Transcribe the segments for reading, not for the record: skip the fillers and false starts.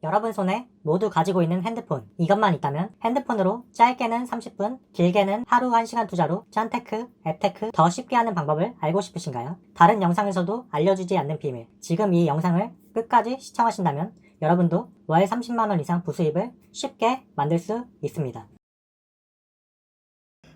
여러분 손에 모두 가지고 있는 핸드폰, 이것만 있다면 핸드폰으로 짧게는 30분, 길게는 하루 1시간 투자로 짠테크, 앱테크 더 쉽게 하는 방법을 알고 싶으신가요? 다른 영상에서도 알려주지 않는 비밀, 지금 이 영상을 끝까지 시청하신다면 여러분도 월 30만원 이상 부수입을 쉽게 만들 수 있습니다.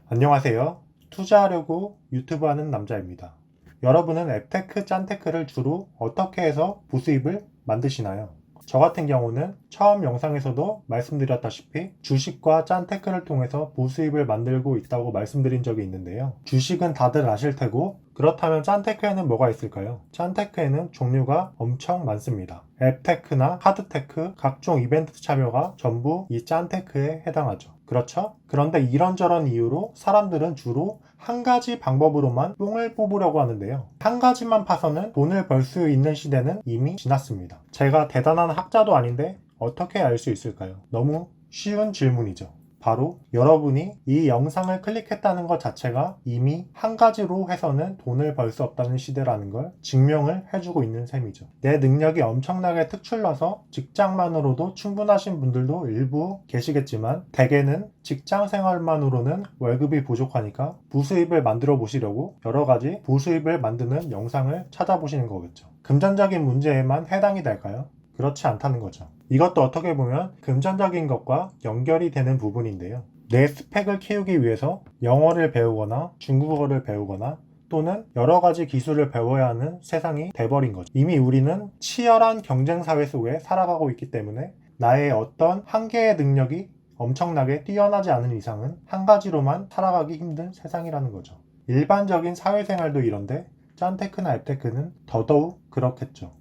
안녕하세요. 투자하려고 유튜브 하는 남자입니다. 여러분은 앱테크, 짠테크를 주로 어떻게 해서 부수입을 만드시나요? 저 같은 경우는 처음 영상에서도 말씀드렸다시피 주식과 짠테크를 통해서 부수입을 만들고 있다고 말씀드린 적이 있는데요. 주식은 다들 아실 테고, 그렇다면 짠테크에는 뭐가 있을까요? 짠테크에는 종류가 엄청 많습니다. 앱테크나 카드테크, 각종 이벤트 참여가 전부 이 짠테크에 해당하죠. 그렇죠? 그런데 이런저런 이유로 사람들은 주로 한 가지 방법으로만 뽕을 뽑으려고 하는데요. 한 가지만 파서는 돈을 벌 수 있는 시대는 이미 지났습니다. 제가 대단한 학자도 아닌데 어떻게 알 수 있을까요? 너무 쉬운 질문이죠. 바로 여러분이 이 영상을 클릭했다는 것 자체가 이미 한 가지로 해서는 돈을 벌 수 없다는 시대라는 걸 증명을 해주고 있는 셈이죠. 내 능력이 엄청나게 특출나서 직장만으로도 충분하신 분들도 일부 계시겠지만, 대개는 직장 생활만으로는 월급이 부족하니까 부수입을 만들어 보시려고 여러 가지 부수입을 만드는 영상을 찾아보시는 거겠죠. 금전적인 문제에만 해당이 될까요? 그렇지 않다는 거죠. 이것도 어떻게 보면 금전적인 것과 연결이 되는 부분인데요. 내 스펙을 키우기 위해서 영어를 배우거나 중국어를 배우거나 또는 여러 가지 기술을 배워야 하는 세상이 돼버린 거죠. 이미 우리는 치열한 경쟁 사회 속에 살아가고 있기 때문에 나의 어떤 한계의 능력이 엄청나게 뛰어나지 않은 이상은 한 가지로만 살아가기 힘든 세상이라는 거죠. 일반적인 사회생활도 이런데 짠테크나 앱테크는 더더욱 그렇겠죠.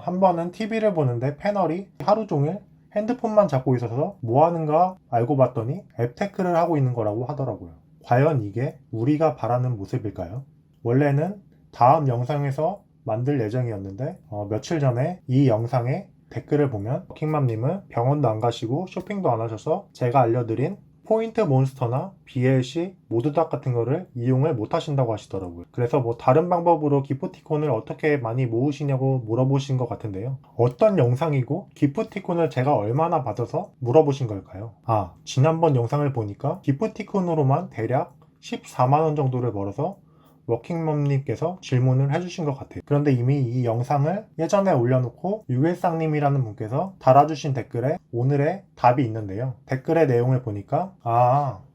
한 번은 TV를 보는데 패널이 하루 종일 핸드폰만 잡고 있어서 뭐 하는가 알고 봤더니 앱테크를 하고 있는 거라고 하더라고요. 과연 이게 우리가 바라는 모습일까요? 원래는 다음 영상에서 만들 예정이었는데 며칠 전에 이 영상에 댓글을 보면 킹맘님은 병원도 안 가시고 쇼핑도 안 하셔서 제가 알려드린 포인트 몬스터나 BLC 모드닥 같은 거를 이용을 못 하신다고 하시더라고요. 그래서 뭐 다른 방법으로 기프티콘을 어떻게 많이 모으시냐고 물어보신 것 같은데요. 어떤 영상이고 기프티콘을 제가 얼마나 받아서 물어보신 걸까요? 지난번 영상을 보니까 기프티콘으로만 대략 14만원 정도를 벌어서 워킹맘님께서 질문을 해주신 것 같아요. 그런데 이미 이 영상을 예전에 올려놓고 유일상님이라는 분께서 달아주신 댓글에 오늘의 답이 있는데요. 댓글의 내용을 보니까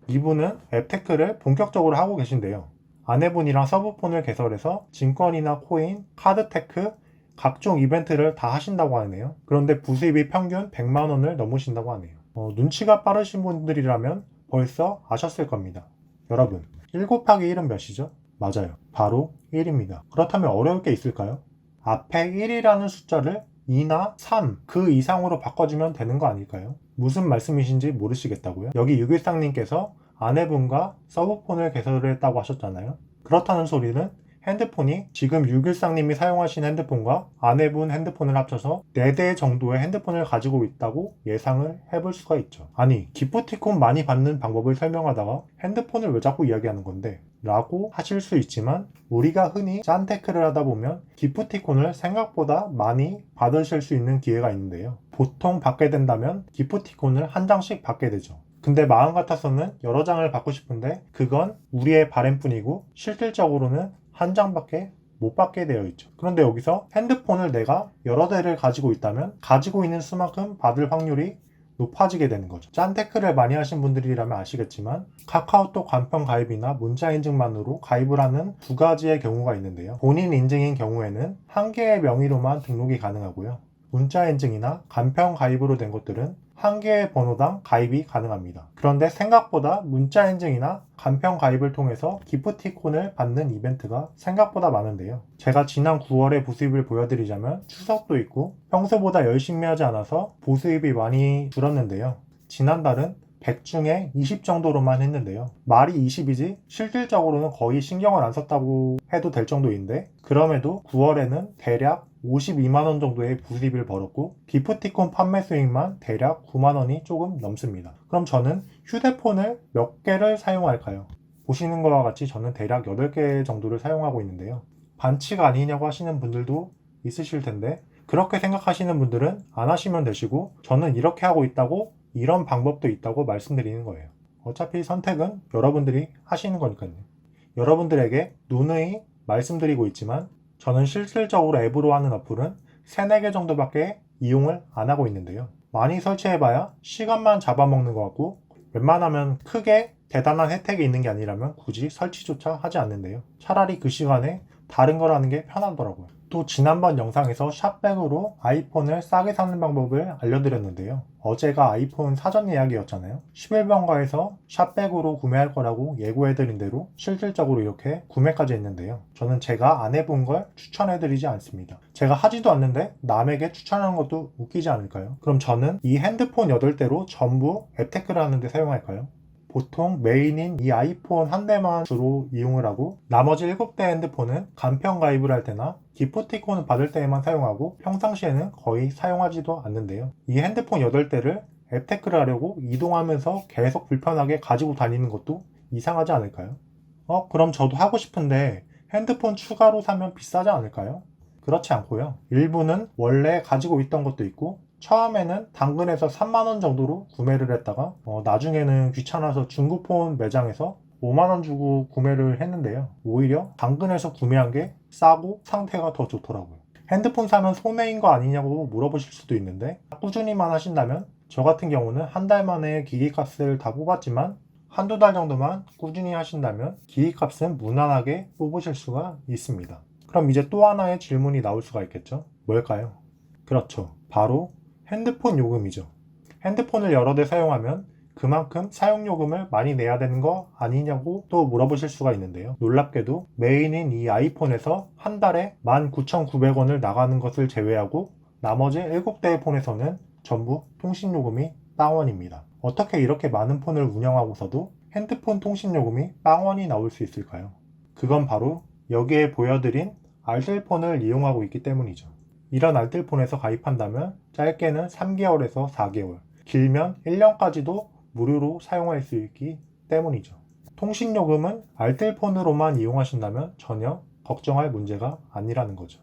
이분은 앱테크를 본격적으로 하고 계신데요. 아내분이랑 서브폰을 개설해서 증권이나 코인, 카드테크, 각종 이벤트를 다 하신다고 하네요. 그런데 부수입이 평균 100만원을 넘으신다고 하네요. 눈치가 빠르신 분들이라면 벌써 아셨을 겁니다. 여러분, 1 곱하기 1은 몇이죠? 맞아요. 바로 1입니다. 그렇다면 어려울 게 있을까요? 앞에 1이라는 숫자를 2나 3, 그 이상으로 바꿔주면 되는 거 아닐까요? 무슨 말씀이신지 모르시겠다고요? 여기 유길상님께서 아내분과 서브폰을 개설했다고 하셨잖아요. 그렇다는 소리는 핸드폰이 지금 유길상님이 사용하시는 핸드폰과 아내분 핸드폰을 합쳐서 4대 정도의 핸드폰을 가지고 있다고 예상을 해볼 수가 있죠. 아니, 기프티콘 많이 받는 방법을 설명하다가 핸드폰을 왜 자꾸 이야기하는 건데? 라고 하실 수 있지만, 우리가 흔히 짠테크를 하다 보면 기프티콘을 생각보다 많이 받으실 수 있는 기회가 있는데요. 보통 받게 된다면 기프티콘을 한 장씩 받게 되죠. 근데 마음 같아서는 여러 장을 받고 싶은데 그건 우리의 바램뿐이고 실질적으로는 한 장밖에 못 받게 되어 있죠. 그런데 여기서 핸드폰을 내가 여러 대를 가지고 있다면 가지고 있는 수만큼 받을 확률이 높아지게 되는 거죠. 짠테크를 많이 하신 분들이라면 아시겠지만 카카오톡 간편 가입이나 문자 인증만으로 가입을 하는 두 가지의 경우가 있는데요. 본인 인증인 경우에는 한 개의 명의로만 등록이 가능하고요. 문자 인증이나 간편 가입으로 된 것들은 한 개의 번호당 가입이 가능합니다. 그런데 생각보다 문자 인증이나 간편 가입을 통해서 기프티콘을 받는 이벤트가 생각보다 많은데요. 제가 지난 9월에 부수입을 보여드리자면 추석도 있고 평소보다 열심히 하지 않아서 부수입이 많이 줄었는데요. 지난달은 100 중에 20 정도로만 했는데요. 말이 20이지 실질적으로는 거의 신경을 안 썼다고 해도 될 정도인데, 그럼에도 9월에는 대략 52만원 정도의 부수입을 벌었고 기프티콘 판매 수익만 대략 9만원이 조금 넘습니다. 그럼 저는 휴대폰을 몇 개를 사용할까요? 보시는 것과 같이 저는 대략 8개 정도를 사용하고 있는데요. 반칙 아니냐고 하시는 분들도 있으실 텐데 그렇게 생각하시는 분들은 안 하시면 되시고, 저는 이렇게 하고 있다고, 이런 방법도 있다고 말씀드리는 거예요. 어차피 선택은 여러분들이 하시는 거니까요. 여러분들에게 누누이 말씀드리고 있지만 저는 실질적으로 앱으로 하는 어플은 3, 4개 정도밖에 이용을 안 하고 있는데요. 많이 설치해봐야 시간만 잡아먹는 것 같고 웬만하면 크게 대단한 혜택이 있는 게 아니라면 굳이 설치조차 하지 않는데요. 차라리 그 시간에 다른 걸 하는 게 편하더라고요. 또 지난번 영상에서 샵백으로 아이폰을 싸게 사는 방법을 알려드렸는데요. 어제가 아이폰 사전 예약이었잖아요. 11번가에서 샵백으로 구매할 거라고 예고해드린 대로 실질적으로 이렇게 구매까지 했는데요. 저는 제가 안 해본 걸 추천해드리지 않습니다. 제가 하지도 않는데 남에게 추천하는 것도 웃기지 않을까요? 그럼 저는 이 핸드폰 8대로 전부 앱테크를 하는데 사용할까요? 보통 메인인 이 아이폰 한 대만 주로 이용을 하고 나머지 7대 핸드폰은 간편 가입을 할 때나 기프티콘을 받을 때에만 사용하고 평상시에는 거의 사용하지도 않는데요. 이 핸드폰 8대를 앱테크를 하려고 이동하면서 계속 불편하게 가지고 다니는 것도 이상하지 않을까요? 그럼 저도 하고 싶은데 핸드폰 추가로 사면 비싸지 않을까요? 그렇지 않고요. 일부는 원래 가지고 있던 것도 있고 처음에는 당근에서 3만원 정도로 구매를 했다가 나중에는 귀찮아서 중고폰 매장에서 5만원 주고 구매를 했는데요. 오히려 당근에서 구매한 게 싸고 상태가 더 좋더라고요. 핸드폰 사면 손해인 거 아니냐고 물어보실 수도 있는데 꾸준히만 하신다면 저 같은 경우는 한 달 만에 기기값을 다 뽑았지만 한두 달 정도만 꾸준히 하신다면 기기값은 무난하게 뽑으실 수가 있습니다. 그럼 이제 또 하나의 질문이 나올 수가 있겠죠? 뭘까요? 그렇죠. 바로 핸드폰 요금이죠. 핸드폰을 여러 대 사용하면 그만큼 사용요금을 많이 내야 되는 거 아니냐고 또 물어보실 수가 있는데요. 놀랍게도 메인인 이 아이폰에서 한 달에 19,900원을 나가는 것을 제외하고 나머지 7대의 폰에서는 전부 통신요금이 빵원입니다. 어떻게 이렇게 많은 폰을 운영하고서도 핸드폰 통신요금이 빵원이 나올 수 있을까요? 그건 바로 여기에 보여드린 알뜰폰을 이용하고 있기 때문이죠. 이런 알뜰폰에서 가입한다면 짧게는 3개월에서 4개월, 길면 1년까지도 무료로 사용할 수 있기 때문이죠. 통신요금은 알뜰폰으로만 이용하신다면 전혀 걱정할 문제가 아니라는 거죠.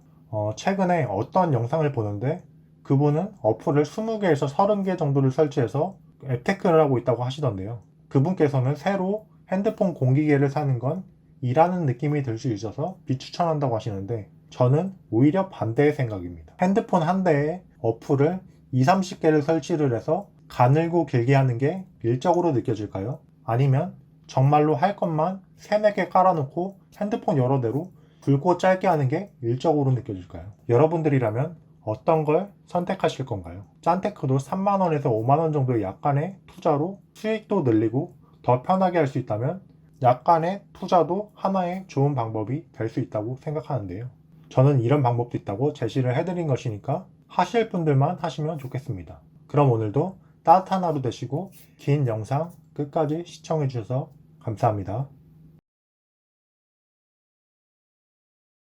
최근에 어떤 영상을 보는데 그분은 어플을 20개에서 30개 정도를 설치해서 앱테크를 하고 있다고 하시던데요. 그분께서는 새로 핸드폰 공기계를 사는 건 일하는 느낌이 들 수 있어서 비추천한다고 하시는데 저는 오히려 반대의 생각입니다. 핸드폰 한 대에 어플을 20-30개를 설치를 해서 가늘고 길게 하는 게 일적으로 느껴질까요? 아니면 정말로 할 것만 3, 4개 깔아놓고 핸드폰 여러 대로 굵고 짧게 하는 게 일적으로 느껴질까요? 여러분들이라면 어떤 걸 선택하실 건가요? 짠테크도 3만원에서 5만원 정도의 약간의 투자로 수익도 늘리고 더 편하게 할 수 있다면 약간의 투자도 하나의 좋은 방법이 될 수 있다고 생각하는데요. 저는 이런 방법도 있다고 제시를 해드린 것이니까 하실 분들만 하시면 좋겠습니다. 그럼 오늘도 따뜻한 하루 되시고 긴 영상 끝까지 시청해주셔서 감사합니다.